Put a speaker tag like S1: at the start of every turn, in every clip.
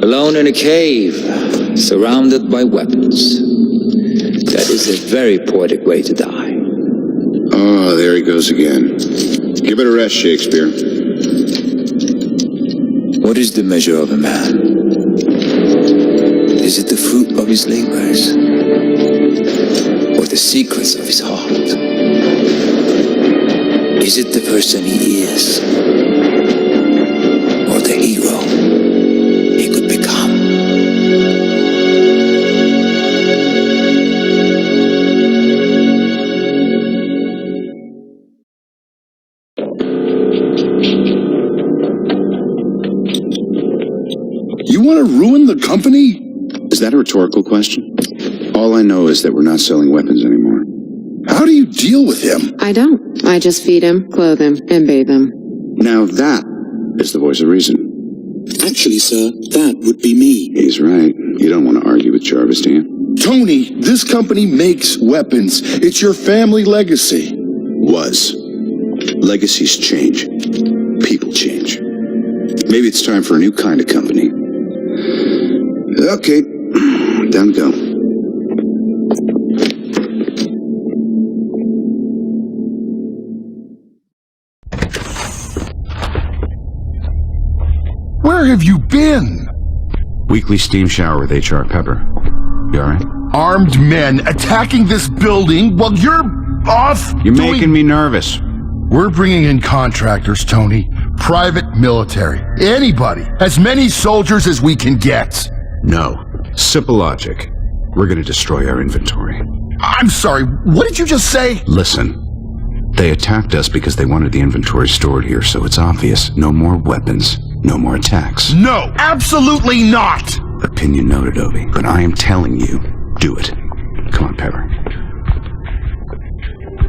S1: Alone in a cave, surrounded by weapons. That is a very poetic way to die.
S2: Oh, there he goes again. Give it a rest, Shakespeare.
S1: What is the measure of a man? Is it the fruit of his labors? Or the secrets of his heart? Is it the person he is? Or the hero he could become?
S2: You want to ruin the company? Is that a rhetorical question? All I know is that we're not selling weapons anymore. How do you deal with him?
S3: I don't. I just feed him, clothe him, and bathe him.
S2: Now that is the voice of reason.
S4: Actually, sir, that would be me.
S2: He's right. You don't want to argue with Jarvis, do you?
S5: Tony, this company makes weapons. It's your family legacy.
S2: Was. Legacies change. People change. Maybe it's time for a new kind of company. Okay, down we go.
S5: Where have you been?
S6: Weekly steam shower with HR Pepper. You alright?
S5: Armed men attacking this building while you're off
S6: You're making me nervous.
S5: We're bringing in contractors, Tony. Private military. Anybody. As many soldiers as we can get.
S6: No. Simple logic. We're gonna destroy our inventory.
S5: I'm sorry, what did you just say?
S6: Listen. They attacked us because they wanted the inventory stored here, so it's obvious. No more weapons. No more attacks.
S5: No, absolutely not!
S6: Opinion noted, Obi. But I am telling you, do it. Come on, Pepper.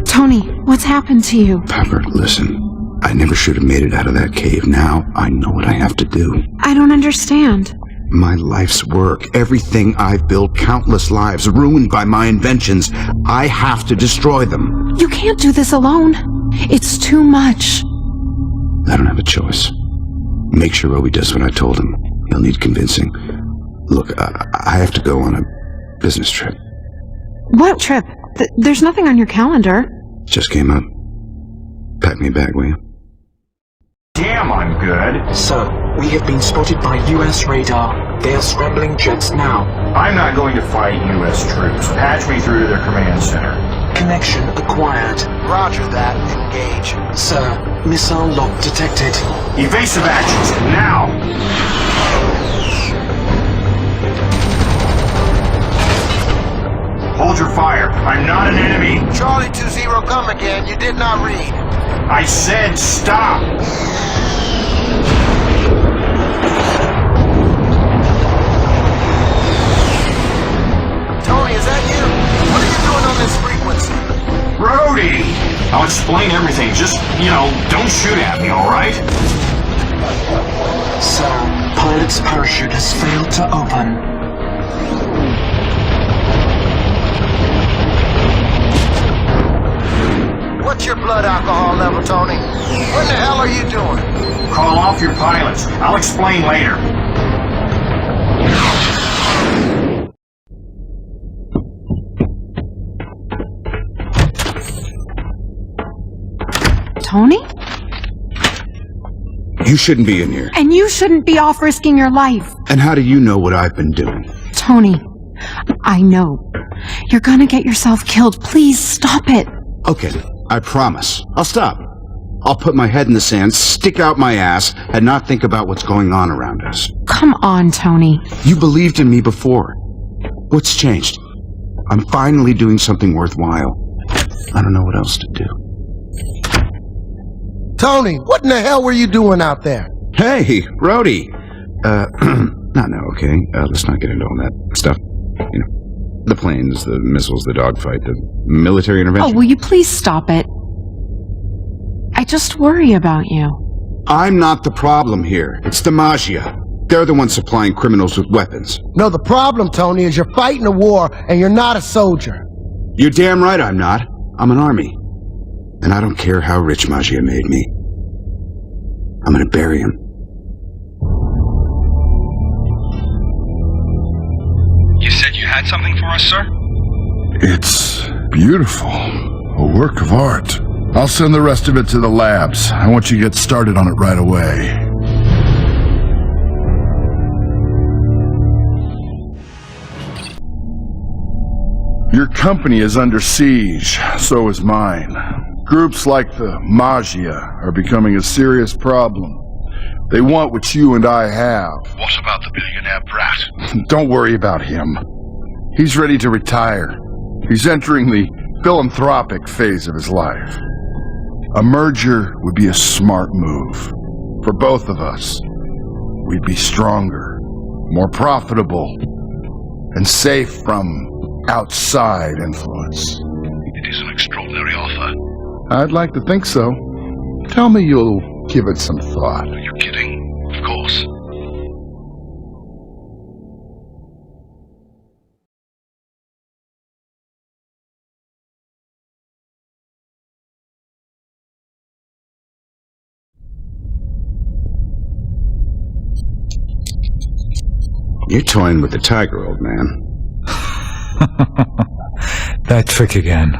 S7: Tony, what's happened to you?
S6: Pepper, listen. I never should have made it out of that cave. Now I know what I have to do.
S7: I don't understand.
S6: My life's work, everything I've built, countless lives ruined by my inventions. I have to destroy them.
S7: You can't do this alone. It's too much.
S6: I don't have a choice. Make sure Obi does what I told him. He'll need convincing. Look, I have to go on a business trip.
S7: What trip? There's nothing on your calendar.
S6: Just came up. Pack me a bag, will you?
S8: Damn, I'm good.
S4: Sir, we have been spotted by U.S. radar. They are scrambling jets now.
S8: I'm not going to fight U.S. troops. Patch me through to their command center.
S4: Connection acquired.
S9: Roger that. Engage.
S4: Sir, missile lock detected.
S8: Evasive actions, now! Hold your fire. I'm not an enemy.
S9: Charlie 2-0, come again. You did not read.
S8: I said stop!
S9: Tony, is that you? What are you doing on this frequency?
S8: Brody! I'll explain everything. Just, don't shoot at me, alright?
S4: Sir, pilot's parachute has failed to open.
S9: What's your blood alcohol level, Tony? What the hell are you doing?
S8: Call off your pilots. I'll explain later.
S7: Tony?
S6: You shouldn't be in here.
S7: And you shouldn't be off risking your life.
S6: And how do you know what I've been doing?
S7: Tony, I know. You're gonna get yourself killed. Please stop it.
S6: Okay, I promise. I'll stop. I'll put my head in the sand, stick out my ass, and not think about what's going on around us.
S7: Come on, Tony.
S6: You believed in me before. What's changed? I'm finally doing something worthwhile. I don't know what else to do.
S9: Tony, what in the hell were you doing out there?
S6: Hey, Rhodey. Not now, okay? Let's not get into all that stuff. The planes, the missiles, the dogfight, the military intervention.
S7: Oh, will you please stop it? just worry about you.
S6: I'm not the problem here. It's the Magia. They're the ones supplying criminals with weapons.
S10: No, the problem, Tony, is you're fighting a war and you're not a soldier.
S6: You're damn right I'm not. I'm an army. And I don't care how rich Magia made me. I'm gonna bury him.
S11: You said you had something for us, sir?
S5: It's beautiful. A work of art. I'll send the rest of it to the labs. I want you to get started on it right away. Your company is under siege, so is mine. Groups like the Magia are becoming a serious problem. They want what you and I have.
S11: What about the billionaire brat?
S5: Don't worry about him. He's ready to retire. He's entering the philanthropic phase of his life. A merger would be a smart move. For both of us, we'd be stronger, more profitable, and safe from outside influence.
S11: It is an extraordinary offer.
S5: I'd like to think so. Tell me you'll give it some thought.
S11: Are you kidding? Of course.
S6: You're toying with the tiger, old man.
S1: That trick again.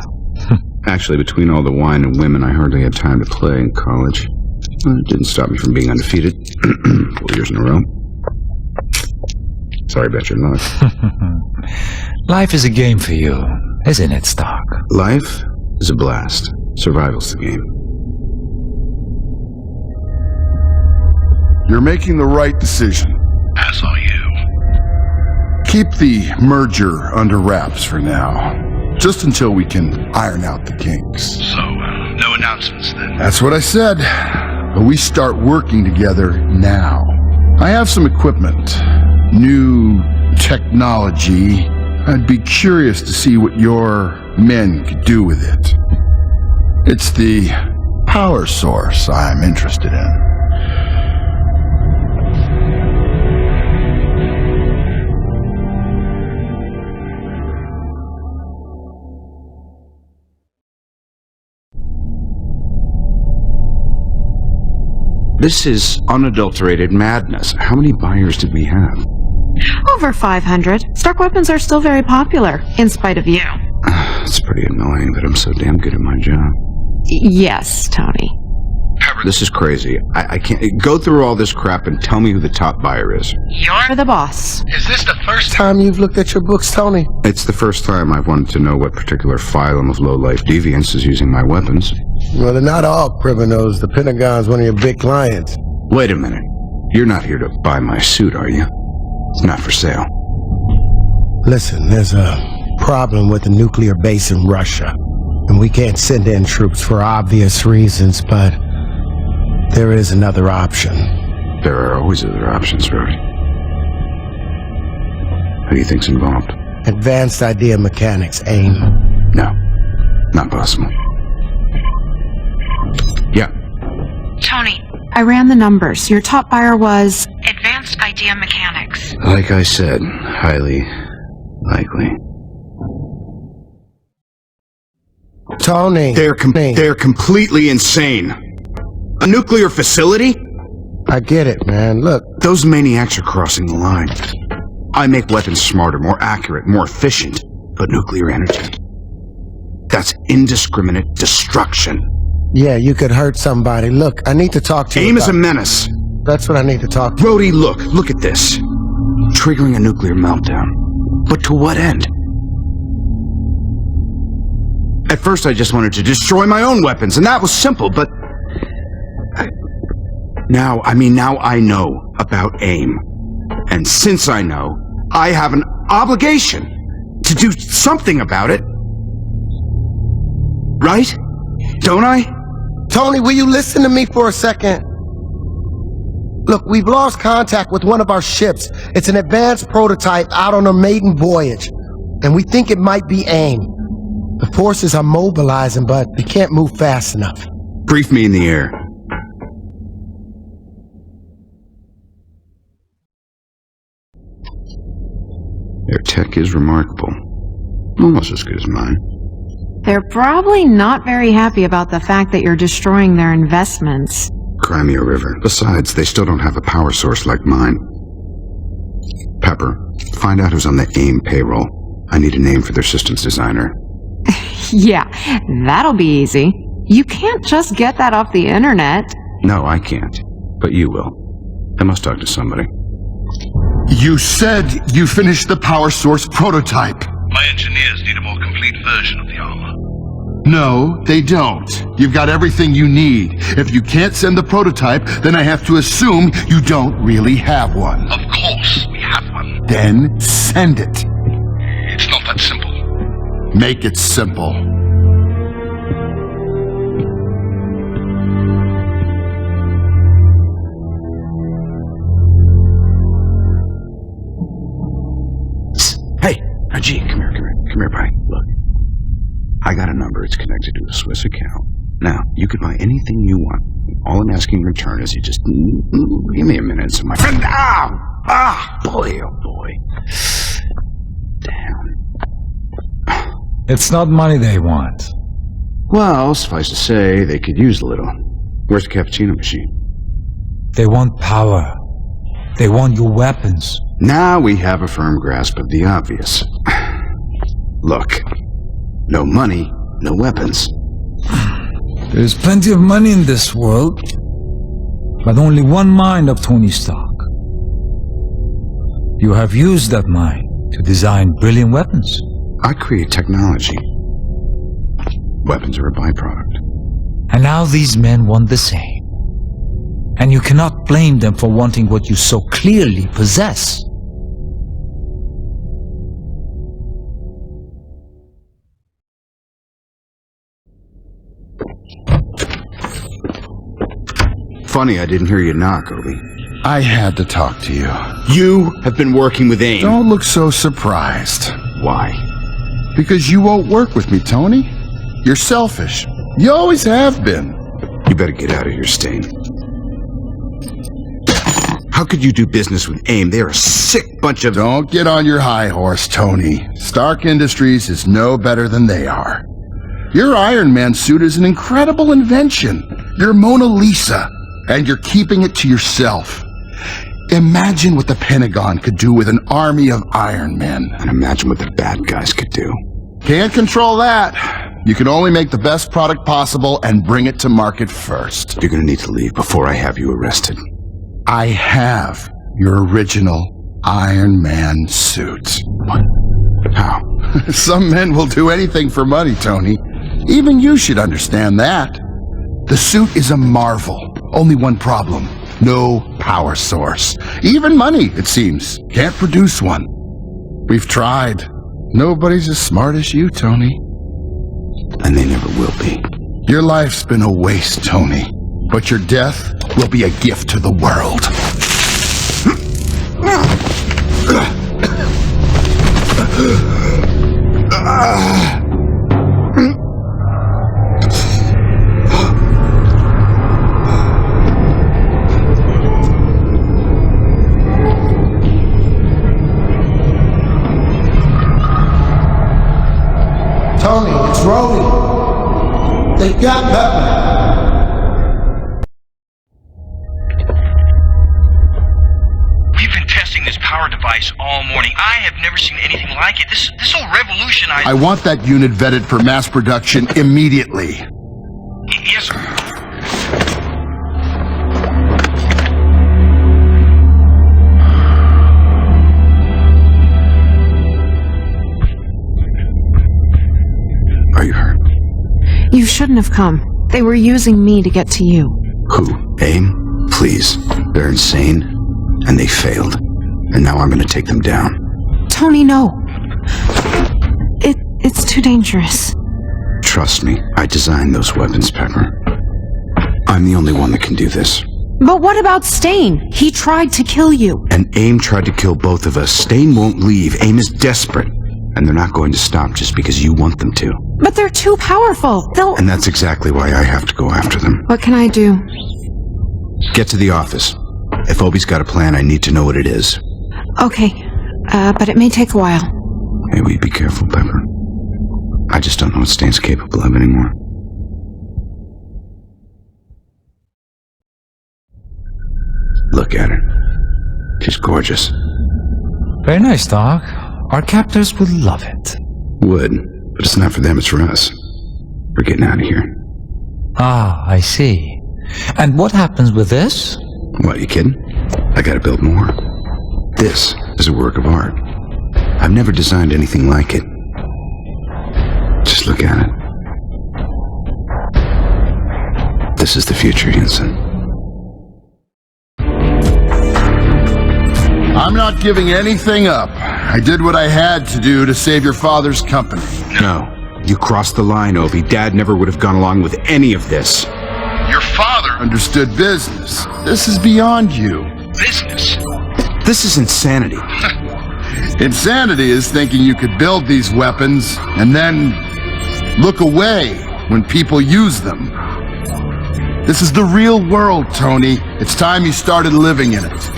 S6: Actually, between all the wine and women, I hardly had time to play in college. It didn't stop me from being undefeated 4 years in a row. Sorry about your luck.
S1: Life is a game for you, isn't it, Stark?
S6: Life is a blast. Survival's the game.
S5: You're making the right decision.
S11: As are you.
S5: Keep the merger under wraps for now. Just until we can iron out the kinks.
S11: So, no announcements then?
S5: That's what I said. But we start working together now. I have some equipment. New technology. I'd be curious to see what your men could do with it. It's the power source I'm interested in.
S6: This is unadulterated madness. How many buyers did we have?
S7: Over 500. Stark weapons are still very popular, in spite of you.
S6: It's pretty annoying that I'm so damn good at my job.
S7: Yes, Tony.
S6: This is crazy. I can't go through all this crap and tell me who the top buyer is.
S7: You're the boss.
S10: Is this the first time you've looked at your books, Tony?
S6: It's the first time I've wanted to know what particular phylum of low-life deviants is using my weapons.
S10: Well, they're not all criminals. The Pentagon's one of your big clients.
S6: Wait a minute. You're not here to buy my suit, are you? It's not for sale.
S10: Listen, there's a problem with the nuclear base in Russia. And we can't send in troops for obvious reasons, but there is another option.
S6: There are always other options, Rhodey. Who do you think's involved?
S10: Advanced idea mechanics, AIM.
S6: No, not possible. Yeah.
S7: Tony, I ran the numbers. Your top buyer was Advanced Idea Mechanics.
S6: Like I said, highly likely.
S10: Tony.
S6: They're completely insane. A nuclear facility?
S10: I get it, man. Look.
S6: Those maniacs are crossing the line. I make weapons smarter, more accurate, more efficient. But nuclear energy, that's indiscriminate destruction.
S10: Yeah, you could hurt somebody. Look, I need to talk to you.
S6: AIM is a menace.
S10: That's what I need to talk to.
S6: Rhodey, look at this. Triggering a nuclear meltdown. But to what end? At first I just wanted to destroy my own weapons, and that was simple, but... Now I know about AIM. And since I know, I have an obligation to do something about it. Right? Don't I?
S10: Tony, will you listen to me for a second? Look, we've lost contact with one of our ships. It's an advanced prototype out on a maiden voyage. And we think it might be AIM. The forces are mobilizing, but they can't move fast enough.
S6: Brief me in the air. Their tech is remarkable. Almost as good as mine.
S7: They're probably not very happy about the fact that you're destroying their investments.
S6: Crimea River. Besides, they still don't have a power source like mine. Pepper, find out who's on the AIM payroll. I need a name for their systems designer.
S7: Yeah, that'll be easy. You can't just get that off the internet.
S6: No, I can't. But you will. I must talk to somebody.
S5: You said you finished the power source prototype.
S11: My engineers need a more complete version of the armor.
S5: No, they don't. You've got everything you need. If you can't send the prototype, then I have to assume you don't really have one.
S11: Of course, we have one.
S5: Then send it.
S11: It's not that simple.
S5: Make it simple.
S6: Hey, Gene, come here, buddy. Look, I got a number. It's connected to a Swiss account. Now, you can buy anything you want. All I'm asking in return is you just give me a minute, so my friend. Boy, oh boy. Damn.
S1: It's not money they want.
S6: Well, suffice to say, they could use a little. Where's the cappuccino machine?
S1: They want power. They want your weapons.
S6: Now we have a firm grasp of the obvious. Look, no money, no weapons.
S1: There's plenty of money in this world, but only one mind of Tony Stark. You have used that mind to design brilliant weapons.
S6: I create technology. Weapons are a byproduct.
S1: And now these men want the same. And you cannot blame them for wanting what you so clearly possess.
S6: Funny I didn't hear you knock, Obi.
S5: I had to talk to you.
S6: You have been working with AIM.
S5: Don't look so surprised.
S6: Why?
S5: Because you won't work with me, Tony. You're selfish. You always have been.
S6: You better get out of here, Stain. How could you do business with AIM? They're a sick bunch of...
S5: Don't get on your high horse, Tony. Stark Industries is no better than they are. Your Iron Man suit is an incredible invention. You're Mona Lisa, and you're keeping it to yourself. Imagine what the Pentagon could do with an army of Iron Men.
S6: And imagine what the bad guys could do.
S5: Can't control that. You can only make the best product possible and bring it to market first.
S6: You're gonna need to leave before I have you arrested.
S5: I have your original Iron Man suit.
S6: What? How?
S5: Some men will do anything for money, Tony. Even you should understand that. The suit is a marvel. Only one problem. No power source. Even money, it seems, can't produce one. We've tried. Nobody's as smart as you, Tony.
S6: And they never will be.
S5: Your life's been a waste, Tony. But your death will be a gift to the world.
S10: Tony, it's rolling. They got Pepper.
S11: We've been testing this power device all morning. I have never seen anything like it. This will revolutionize...
S5: I want that unit vetted for mass production immediately.
S11: Yes, sir.
S6: Are you hurt?
S7: You shouldn't have come. They were using me to get to you.
S6: Who? AIM? Please. They're insane, and they failed. And now I'm gonna take them down.
S7: Tony, no. It's too dangerous.
S6: Trust me, I designed those weapons, Pepper. I'm the only one that can do this.
S7: But what about Stain? He tried to kill you.
S6: And AIM tried to kill both of us. Stain won't leave. AIM is desperate. And they're not going to stop just because you want them to.
S7: But they're too powerful. They'll...
S6: And that's exactly why I have to go after them.
S7: What can I do?
S6: Get to the office. If Obi's got a plan, I need to know what it is.
S7: Okay, but it may take a while.
S6: Hey, will you be careful, Pepper? I just don't know what Stain's capable of anymore. Look at her. She's gorgeous.
S1: Very nice, Doc. Our captors would love it.
S6: Would, but it's not for them, it's for us. We're getting out of here.
S1: Ah, I see. And what happens with this?
S6: What, you kidding? I gotta build more. This is a work of art. I've never designed anything like it. Just look at it. This is the future, Henson.
S5: I'm not giving anything up. I did what I had to do to save your father's company.
S6: No. You crossed the line, Obi. Dad never would have gone along with any of this.
S5: Your father understood business. This is beyond you.
S11: Business?
S6: This is insanity.
S5: Insanity is thinking you could build these weapons and then look away when people use them. This is the real world, Tony. It's time you started living in it.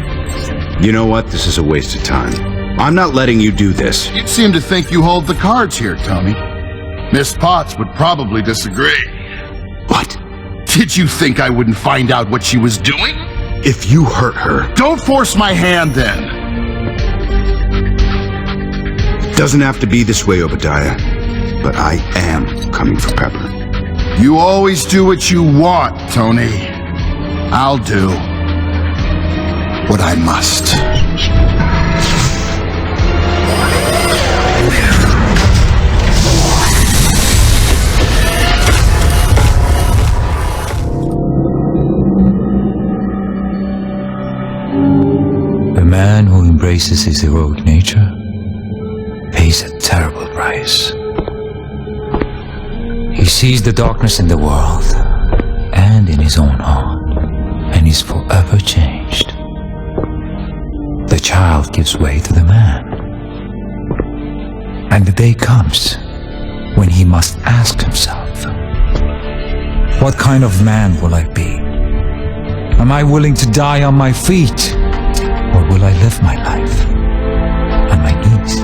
S6: You know what? This is a waste of time. I'm not letting you do this.
S5: You seem to think you hold the cards here, Tony. Miss Potts would probably disagree.
S6: What?
S5: Did you think I wouldn't find out what she was doing?
S6: If you hurt her...
S5: Don't force my hand, then.
S6: Doesn't have to be this way, Obadiah. But I am coming for Pepper.
S5: You always do what you want, Tony. I'll do what I must.
S1: The man who embraces his heroic nature pays a terrible price. He sees the darkness in the world and in his own heart, and is forever changed. The child gives way to the man. And the day comes when he must ask himself, what kind of man will I be? Am I willing to die on my feet? Or will I live my life on my knees?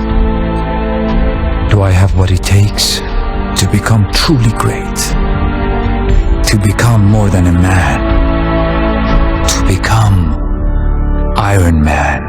S1: Do I have what it takes to become truly great? To become more than a man? To become Iron Man?